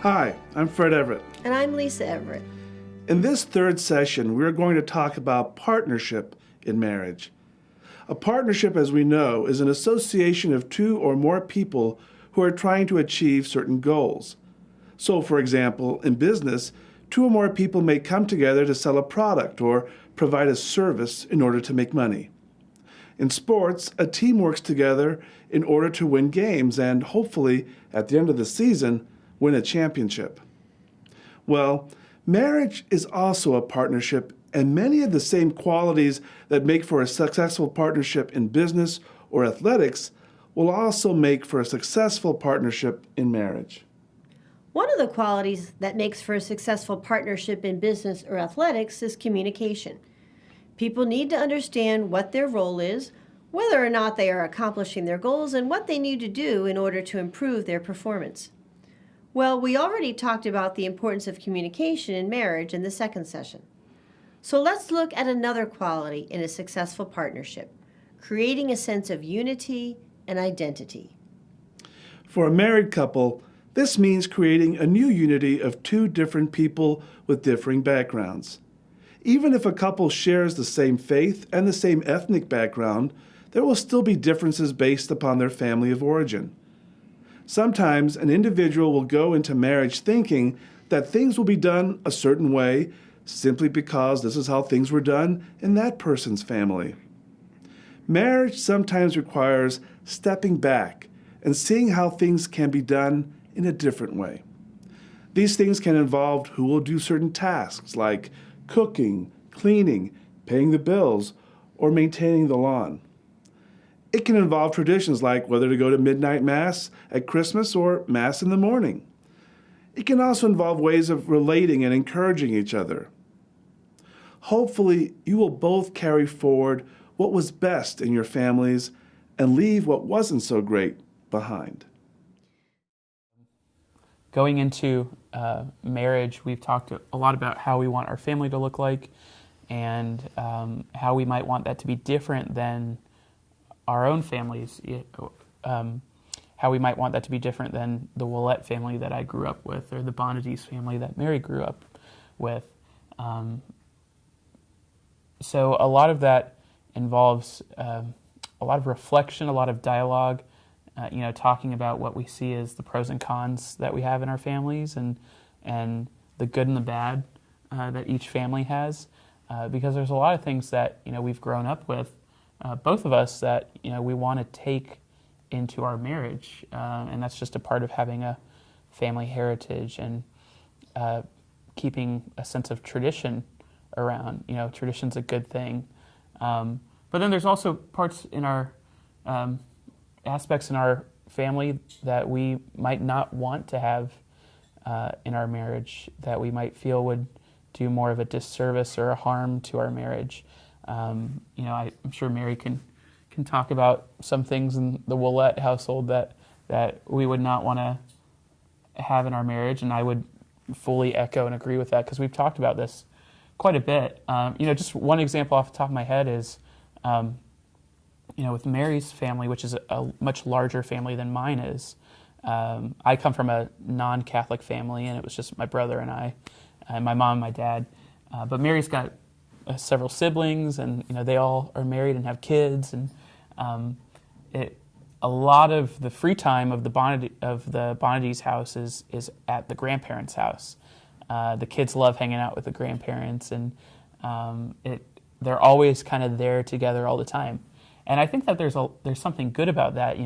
Hi, I'm Fred Everett. And I'm Lisa Everett. In this third session, we're going to talk about partnership in marriage. A partnership, as we know, is an association of two or more people who are trying to achieve certain goals. So, for example, in business, two or more people may come together to sell a product or provide a service in order to make money. In sports, a team works together in order to win games and, hopefully, at the end of the season, win a championship. Well, marriage is also a partnership, and many of the same qualities that make for a successful partnership in business or athletics will also make for a successful partnership in marriage. One of the qualities that makes for a successful partnership in business or athletics is communication. People need to understand what their role is, whether or not they are accomplishing their goals, and what they need to do in order to improve their performance. Well, we already talked about the importance of communication in marriage in the second session. So let's look at another quality in a successful partnership, creating a sense of unity and identity. For a married couple, this means creating a new unity of two different people with differing backgrounds. Even if a couple shares the same faith and the same ethnic background, there will still be differences based upon their family of origin. Sometimes an individual will go into marriage thinking that things will be done a certain way simply because this is how things were done in that person's family. Marriage sometimes requires stepping back and seeing how things can be done in a different way. These things can involve who will do certain tasks like cooking, cleaning, paying the bills, or maintaining the lawn. It can involve traditions like whether to go to midnight mass at Christmas or mass in the morning. It can also involve ways of relating and encouraging each other. Hopefully, you will both carry forward what was best in your families and leave what wasn't so great behind. Going into marriage, we've talked a lot about how we want our family to look like and how we might want that to be different than our own families, how we might want that to be different than the Willett family that I grew up with or the Bonadis family that Mary grew up with. So a lot of that involves a lot of reflection, a lot of dialogue, talking about what we see as the pros and cons that we have in our families and the good and the bad that each family has, because there's a lot of things that we've grown up with, both of us, that we want to take into our marriage, and that's just a part of having a family heritage and keeping a sense of tradition around. Tradition's a good thing, but then there's also parts in our aspects in our family that we might not want to have in our marriage, that we might feel would do more of a disservice or a harm to our marriage. I'm sure Mary can talk about some things in the Willett household that we would not want to have in our marriage, and I would fully echo and agree with that because we've talked about this quite a bit. Just one example off the top of my head is, with Mary's family, which is a much larger family than mine is. I come from a non-Catholic family, and it was just my brother and I, and my mom and my dad. But Mary's got several siblings, and they all are married and have kids, and a lot of the free time of the Bonadis house is at the grandparents' house. The kids love hanging out with the grandparents, and they're always kind of there together all the time. And I think that there's something good about that.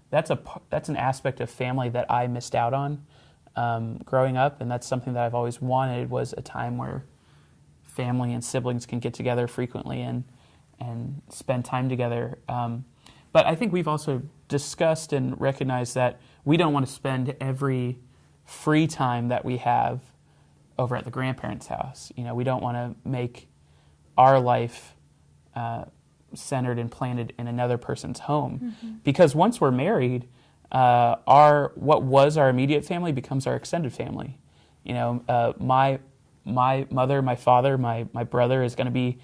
That's an aspect of family that I missed out on growing up, and that's something that I've always wanted, was a time where family and siblings can get together frequently and spend time together. But I think we've also discussed and recognized that we don't want to spend every free time that we have over at the grandparents' house. We don't want to make our life centered and planted in another person's home. Mm-hmm. Because once we're married, what was our immediate family becomes our extended family. My mother, my father, my brother is going to be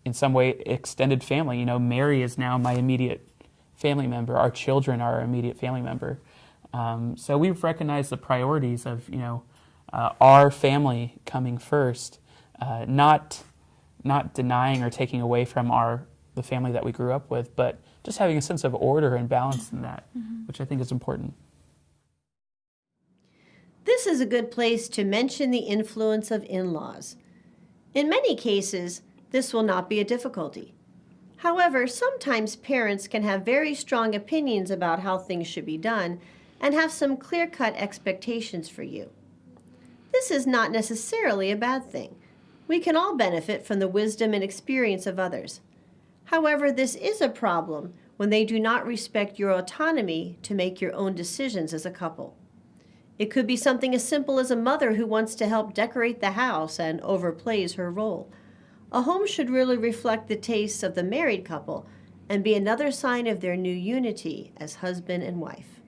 in some way extended family. Mary is now my immediate family member. Our children are our immediate family member. So we've recognized the priorities of, our family coming first, not denying or taking away from the family that we grew up with, but just having a sense of order and balance in that, which I think is important. This is a good place to mention the influence of in-laws. In many cases, this will not be a difficulty. However, sometimes parents can have very strong opinions about how things should be done and have some clear-cut expectations for you. This is not necessarily a bad thing. We can all benefit from the wisdom and experience of others. However, this is a problem when they do not respect your autonomy to make your own decisions as a couple. It could be something as simple as a mother who wants to help decorate the house and overplays her role. A home should really reflect the tastes of the married couple and be another sign of their new unity as husband and wife.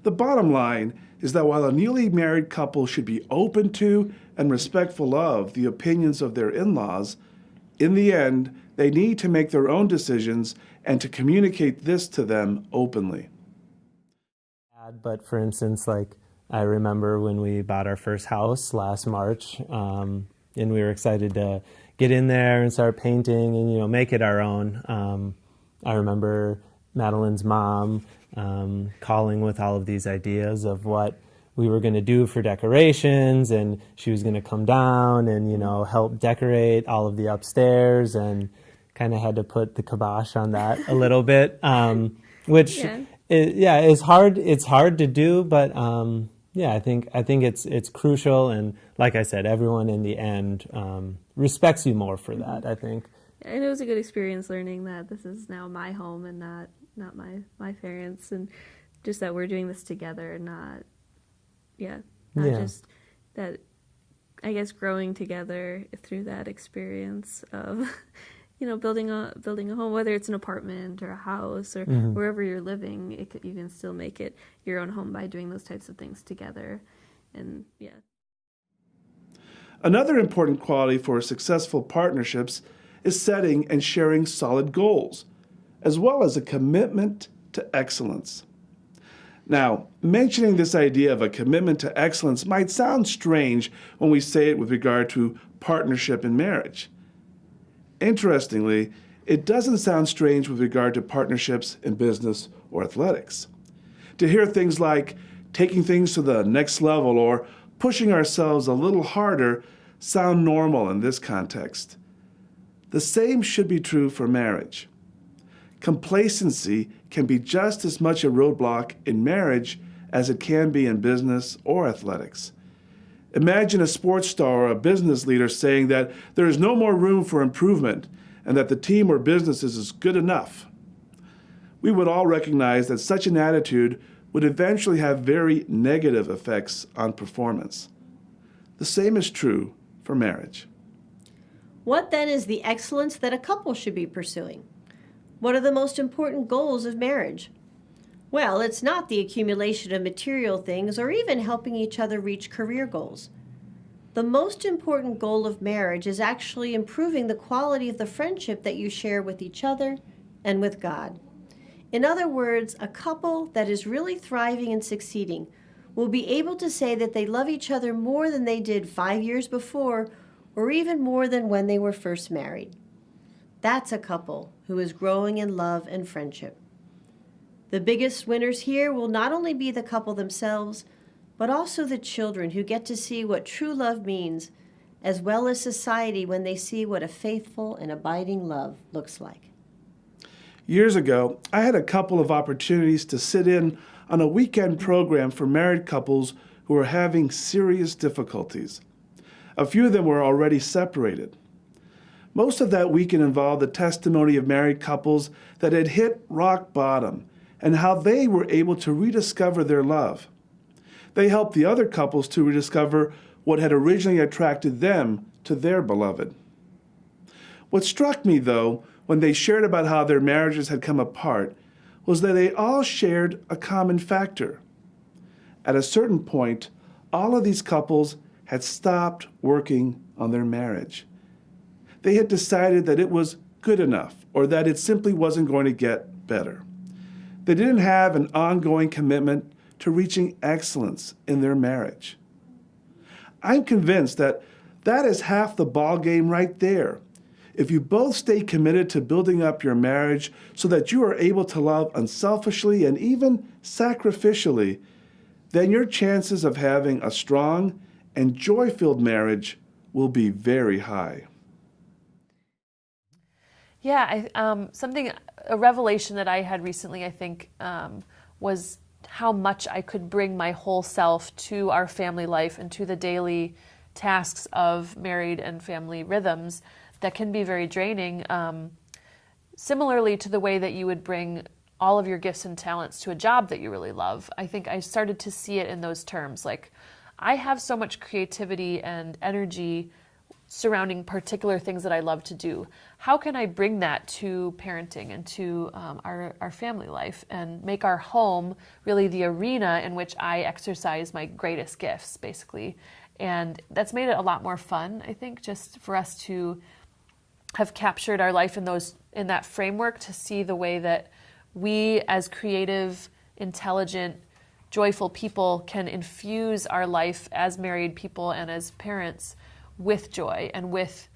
The bottom line is that while a newly married couple should be open to and respectful of the opinions of their in-laws, in the end, they need to make their own decisions and to communicate this to them openly. But for instance, like I remember when we bought our first house last March, and we were excited to get in there and start painting and make it our own. I remember Madeline's mom calling with all of these ideas of what we were going to do for decorations, and she was going to come down and help decorate all of the upstairs, and kind of had to put the kibosh on that a little bit, which. Yeah. It's hard. It's hard to do, but I think it's crucial. And like I said, everyone in the end respects you more for that, I think. And it was a good experience learning that this is now my home and not my parents, and just that we're doing this together, not just that. I guess growing together through that experience of. Building a home, whether it's an apartment or a house or wherever you're living, you can still make it your own home by doing those types of things together. And Another important quality for successful partnerships is setting and sharing solid goals, as well as a commitment to excellence. Now, mentioning this idea of a commitment to excellence might sound strange when we say it with regard to partnership in marriage. Interestingly, it doesn't sound strange with regard to partnerships in business or athletics. To hear things like taking things to the next level or pushing ourselves a little harder sound normal in this context. The same should be true for marriage. Complacency can be just as much a roadblock in marriage as it can be in business or athletics. Imagine a sports star or a business leader saying that there is no more room for improvement and that the team or business is good enough. We would all recognize that such an attitude would eventually have very negative effects on performance. The same is true for marriage. What then is the excellence that a couple should be pursuing? What are the most important goals of marriage? Well, it's not the accumulation of material things or even helping each other reach career goals. The most important goal of marriage is actually improving the quality of the friendship that you share with each other and with God. In other words, a couple that is really thriving and succeeding will be able to say that they love each other more than they did 5 years before, or even more than when they were first married. That's a couple who is growing in love and friendship. The biggest winners here will not only be the couple themselves, but also the children who get to see what true love means, as well as society when they see what a faithful and abiding love looks like. Years ago, I had a couple of opportunities to sit in on a weekend program for married couples who were having serious difficulties. A few of them were already separated. Most of that weekend involved the testimony of married couples that had hit rock bottom and how they were able to rediscover their love. They helped the other couples to rediscover what had originally attracted them to their beloved. What struck me, though, when they shared about how their marriages had come apart, was that they all shared a common factor. At a certain point, all of these couples had stopped working on their marriage. They had decided that it was good enough, or that it simply wasn't going to get better. They didn't have an ongoing commitment to reaching excellence in their marriage. I'm convinced that that is half the ball game right there. If you both stay committed to building up your marriage so that you are able to love unselfishly and even sacrificially, then your chances of having a strong and joy-filled marriage will be very high. Yeah, a revelation that I had recently, I think, was how much I could bring my whole self to our family life and to the daily tasks of married and family rhythms that can be very draining. Similarly to the way that you would bring all of your gifts and talents to a job that you really love, I think I started to see it in those terms. Like, I have so much creativity and energy surrounding particular things that I love to do. How can I bring that to parenting and to our family life and make our home really the arena in which I exercise my greatest gifts, basically? And that's made it a lot more fun, I think, just for us to have captured our life in that framework, to see the way that we as creative, intelligent, joyful people can infuse our life as married people and as parents with joy and with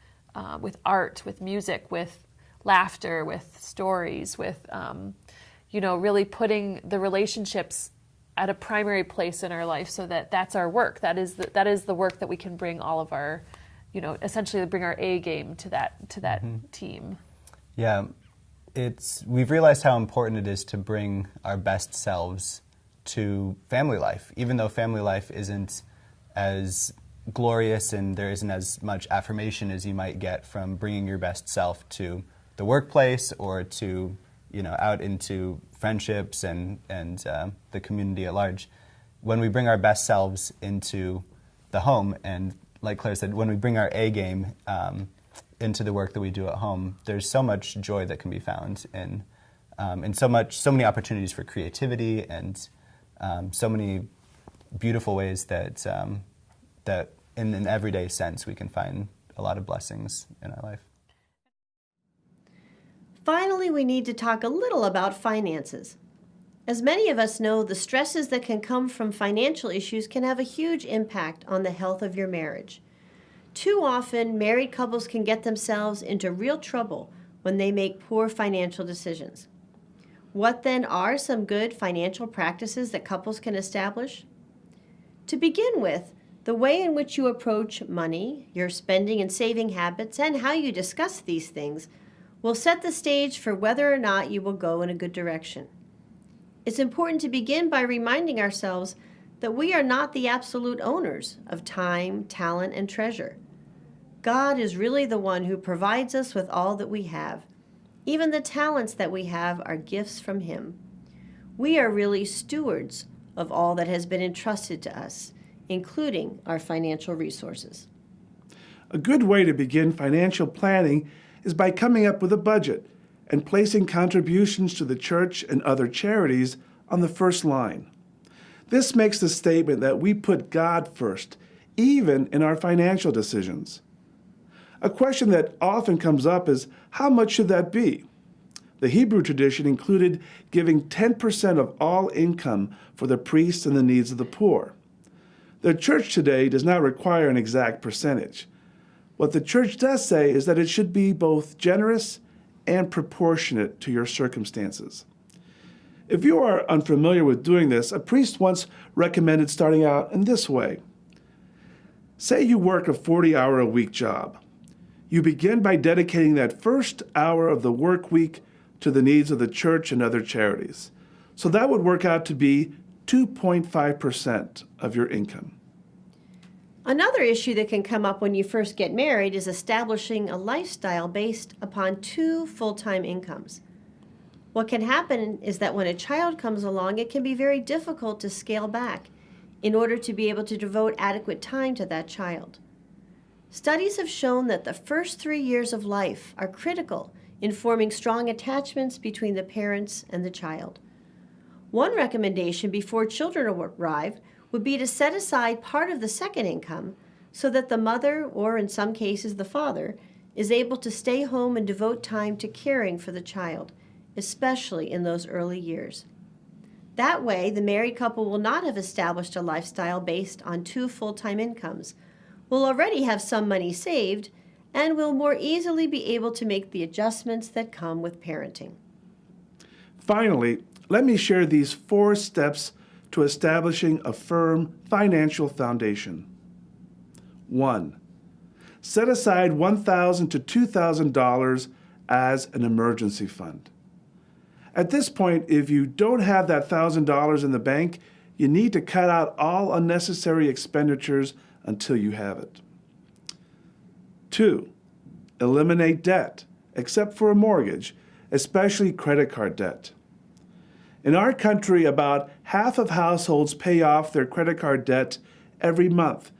art, with music, with laughter, with stories, with really putting the relationships at a primary place in our life, so that that's our work. That is the work that we can bring all of our, essentially bring our A game to that team. Yeah, we've realized how important it is to bring our best selves to family life, even though family life isn't as glorious and there isn't as much affirmation as you might get from bringing your best self to the workplace or to, out into friendships and the community at large. When we bring our best selves into the home, and like Claire said, when we bring our A game into the work that we do at home, there's so much joy that can be found in so many opportunities for creativity and so many beautiful ways that in an everyday sense we can find a lot of blessings in our life. Finally, we need to talk a little about finances. As many of us know, the stresses that can come from financial issues can have a huge impact on the health of your marriage. Too often, married couples can get themselves into real trouble when they make poor financial decisions. What then are some good financial practices that couples can establish? To begin with, the way in which you approach money, your spending and saving habits, and how you discuss these things will set the stage for whether or not you will go in a good direction. It's important to begin by reminding ourselves that we are not the absolute owners of time, talent, and treasure. God is really the one who provides us with all that we have. Even the talents that we have are gifts from Him. We are really stewards of all that has been entrusted to us, including our financial resources. A good way to begin financial planning is by coming up with a budget and placing contributions to the church and other charities on the first line. This makes the statement that we put God first, even in our financial decisions. A question that often comes up is, how much should that be? The Hebrew tradition included giving 10% of all income for the priests and the needs of the poor. The church today does not require an exact percentage. What the church does say is that it should be both generous and proportionate to your circumstances. If you are unfamiliar with doing this, a priest once recommended starting out in this way. Say you work a 40-hour-a-week job. You begin by dedicating that first hour of the work week to the needs of the church and other charities. So that would work out to be 2.5% of your income. Another issue that can come up when you first get married is establishing a lifestyle based upon two full-time incomes. What can happen is that when a child comes along, it can be very difficult to scale back in order to be able to devote adequate time to that child. Studies have shown that the first 3 years of life are critical in forming strong attachments between the parents and the child. One recommendation before children arrive would be to set aside part of the second income so that the mother, or in some cases the father, is able to stay home and devote time to caring for the child, especially in those early years. That way, the married couple will not have established a lifestyle based on 2 full-time incomes, will already have some money saved, and will more easily be able to make the adjustments that come with parenting. Finally, let me share these 4 steps to establishing a firm financial foundation. 1. Set aside $1,000 to $2,000 as an emergency fund. At this point, if you don't have that $1,000 in the bank, you need to cut out all unnecessary expenditures until you have it. 2. Eliminate debt, except for a mortgage, especially credit card debt. In our country, about half of households pay off their credit card debt every month,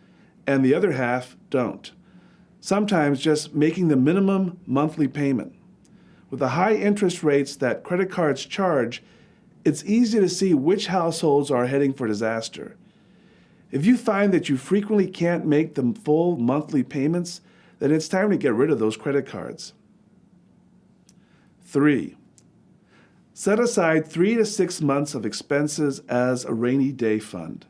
and the other half don't, sometimes just making the minimum monthly payment. With the high interest rates that credit cards charge, it's easy to see which households are heading for disaster. If you find that you frequently can't make the full monthly payments, then it's time to get rid of those credit cards. 3. Set aside 3 to 6 months of expenses as a rainy day fund.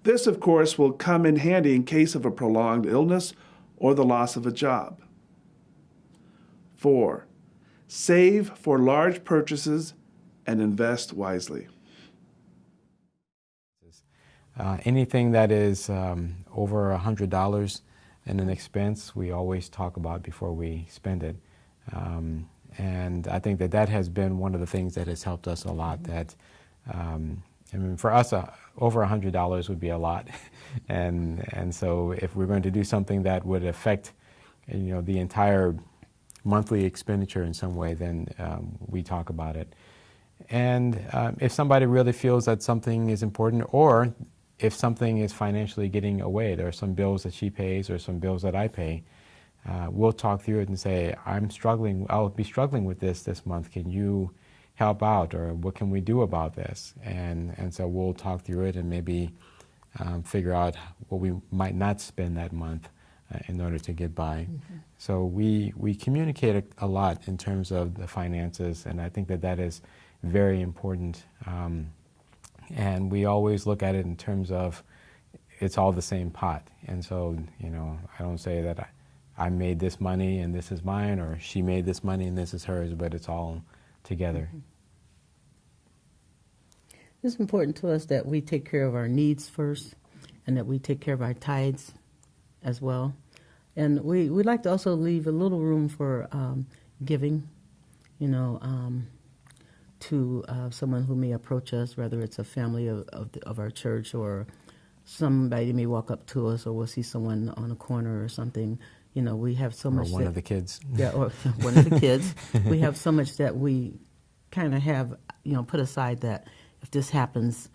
This, of course, will come in handy in case of a prolonged illness or the loss of a job. 4. Save for large purchases and invest wisely. Anything that is over $100 in an expense, we always talk about before we spend it. And I think that that has been one of the things that has helped us a lot. That I mean, for us, over $100 would be a lot, and so if we're going to do something that would affect, the entire monthly expenditure in some way, then we talk about it. And if somebody really feels that something is important, or if something is financially getting away, there are some bills that she pays or some bills that I pay, we'll talk through it and say, I'll be struggling with this month. Can you help out, or what can we do about this? And so we'll talk through it and maybe figure out what we might not spend that month in order to get by. Mm-hmm. So we communicate a lot in terms of the finances, and I think that that is very important. And we always look at it in terms of it's all the same pot. And so, I don't say that I made this money and this is mine, or she made this money and this is hers, but it's all together. Mm-hmm. It's important to us that we take care of our needs first, and that we take care of our tithes as well. And we'd like to also leave a little room for giving, to someone who may approach us, whether it's a family of our church, or somebody may walk up to us, or we'll see someone on a corner or something. We have so much. Or one of the kids. Yeah, or one of the kids. We have so much that we kind of have, put aside, that if this happens,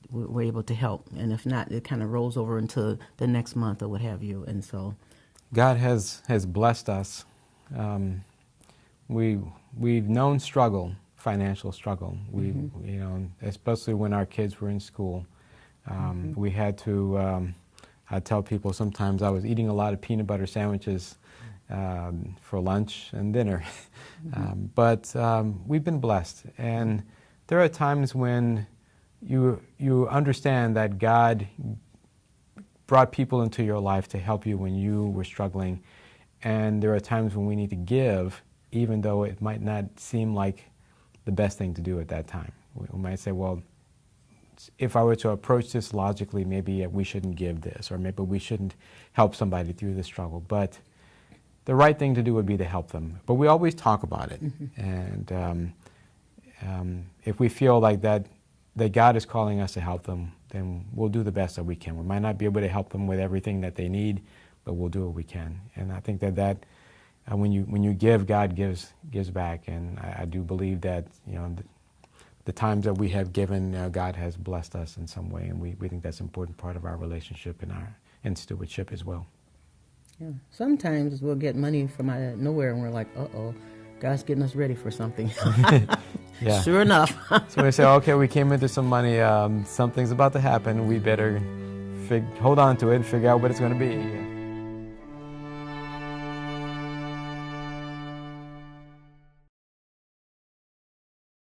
we're able to help. And if not, it kind of rolls over into the next month or what have you. And so God has blessed us. We've known struggle, financial struggle. Especially when our kids were in school. We had to, I tell people sometimes I was eating a lot of peanut butter sandwiches for lunch and dinner. But we've been blessed. And there are times when you understand that God brought people into your life to help you when you were struggling. And there are times when we need to give, even though it might not seem like the best thing to do at that time. We might say, well, if I were to approach this logically, maybe we shouldn't give this, or maybe we shouldn't help somebody through the struggle. But the right thing to do would be to help them. But we always talk about it. And if we feel like that God is calling us to help them, then we'll do the best that we can. We might not be able to help them with everything that they need, but we'll do what we can. And I think that when you give, God gives back. And I do believe that the times that we have given, God has blessed us in some way, and we think that's an important part of our relationship and stewardship as well. Yeah. Sometimes we'll get money from out of nowhere, and we're like, uh-oh, God's getting us ready for something. Yeah. Sure enough. So we say, okay, we came into some money, something's about to happen, we better hold on to it and figure out what it's going to be.